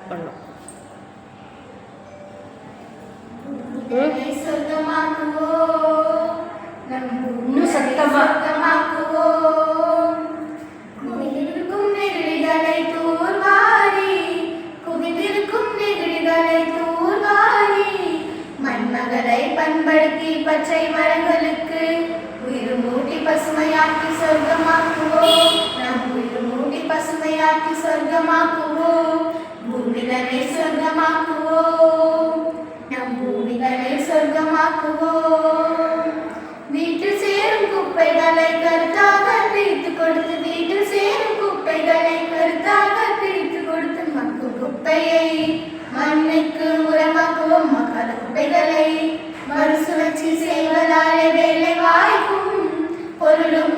Start பண்ணோம். இன்னும் சத்தமா மண்மகளை பண்படுத்தி பச்சை மரங்களுக்கு உயிர் மூட்டி பசுமையாக்கி சொர்க்கமாக்குவோம். நம் உயிர் மூட்டி பசுமையாக்கி சொர்க்கமாக்குவோம். பூமிகளை சொர்க்கமாக்குவோம். நம் பூமிகளை சொர்க்கமாக்குவோம். வீட்டில் சேரும் குப்பைகளை கருத்தாக பிரித்து கொடுத்து வீட்டில் சேரும் குப்பைகளை கருத்தாக பிரித்து கொடுத்து மக்கும் குப்பையை மண்ணுக்கு உரமாக்குவோம். மக்காத குப்பைகளை மறுசுழற்சி செய்வதாலே வேலை வாய்ப்பும் பொருளும்